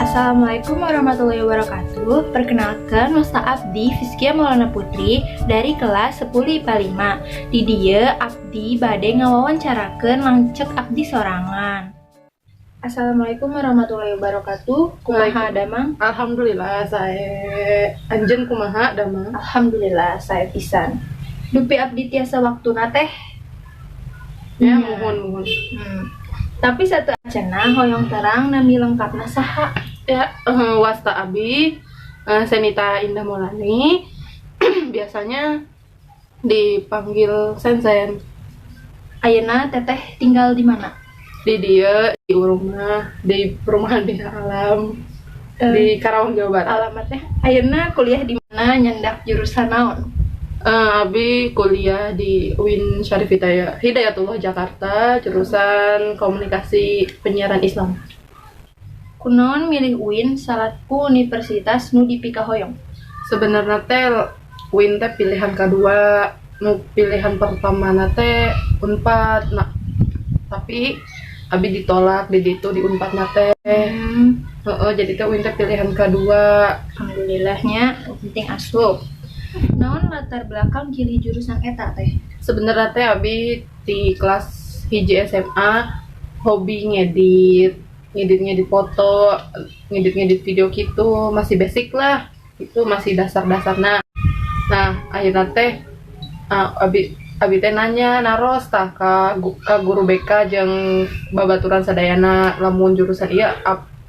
Assalamualaikum warahmatullahi wabarakatuh. Perkenalkan, Masa Abdi Fiskia Maulana Putri dari kelas 10 IPA 5. Di dia Abdi bade ngawawancarakeun lanceuk abdi sorangan. Assalamualaikum warahmatullahi wabarakatuh. Kumaha damang? Alhamdulillah saya Anjen kumaha damang. Alhamdulillah saya pisan. Dupi abdi tiasa waktuna teh. Ya mohon. Tapi satu acenah hoyong terang nami lengkapna saha? Ya wasta abi Senita Indah Maulani. Biasanya dipanggil Sensen. Ayeuna teteh tinggal di mana? Di dia di rumah di perumahan Bina Alam di Karawang, Jawa Barat. Alamatnya ayeuna kuliah di mana, nyandak jurusan naon? Abi kuliah di UIN Syarif Hidayatullah Jakarta, jurusan Komunikasi Penyiaran Islam. Kunaon milih UIN salatku universitas nu dipika hoyong? Sebenarnya teh UIN teh pilihan kedua, nu pilihan pertama teh Unpad. Nah, tapi abi ditolak di ditu di Unpad teh. Jadi teh UIN teh pilihan kedua. Alhamdulillahnya penting asup. Naon latar belakang pilih jurusan eta teh? Sebenarnya teh abi di kelas hiji SMA hobi ngedit foto, ngedit video gitu, masih basic lah. Itu masih dasar-dasarna. Nah, akhirnya teh abi teh nanya naros tah ka guru BK jeung babaturan sadayana lamun jurusan ieu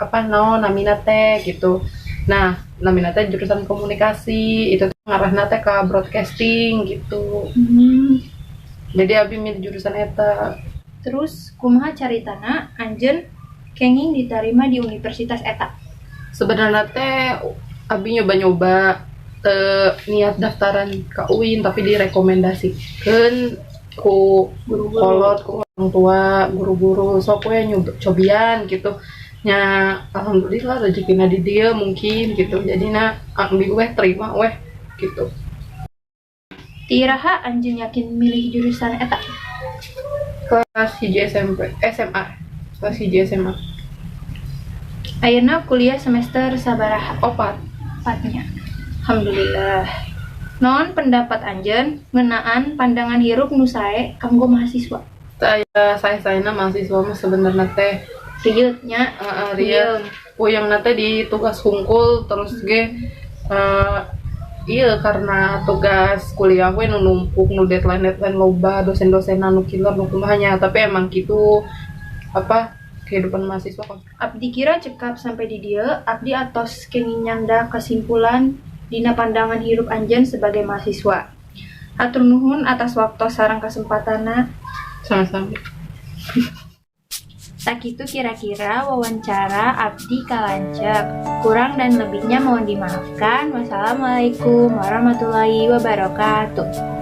apa naon namina teh gitu. Nah, namina teh jurusan komunikasi, itu ngarahna teh ka broadcasting gitu. Jadi abi milih jurusan eta. Terus kumaha caritana anjeun kenging diterima di universitas eta? Sebenarnya teh abi nyoba-nyoba niat daftaran ke UIN tapi direkomendasikeun ku kolot ku orang tua, guru-guru sok we cobian gitu. Nya alhamdulillah rezekina di dia mungkin gitu. Jadina ambil weh terima weh gitu. Tiraha anjeun yakin milih jurusan eta? Kelas hiji SMA. Kelas hiji SMA. Ayeuna kuliah semester sabaraha? 4-nya. Alhamdulillah. Naon pendapat anjeun ngeunaan pandangan hirup nu sae kanggo mahasiswa? Saya mahasiswa mah sebenarnya teh Rieu nya rieu puyeng teh di tugas hungkul terus ge iya karena tugas kuliah gue nu numpuk nu deadline loba dosen-dosen nu killer nu kumahanya, tapi emang gitu kehidupan mahasiswa. Abdi kira cekap sampai di dia, abdi atos kenging nyanda kesimpulan dina pandangan hirup anjeun sebagai mahasiswa. Hatur nuhun atas waktu sareng kesempatana. Sama-sama. Tak itu kira-kira wawancara abdi kalancek. Kurang dan lebihnya mohon dimaafkan. Wassalamualaikum warahmatullahi wabarakatuh.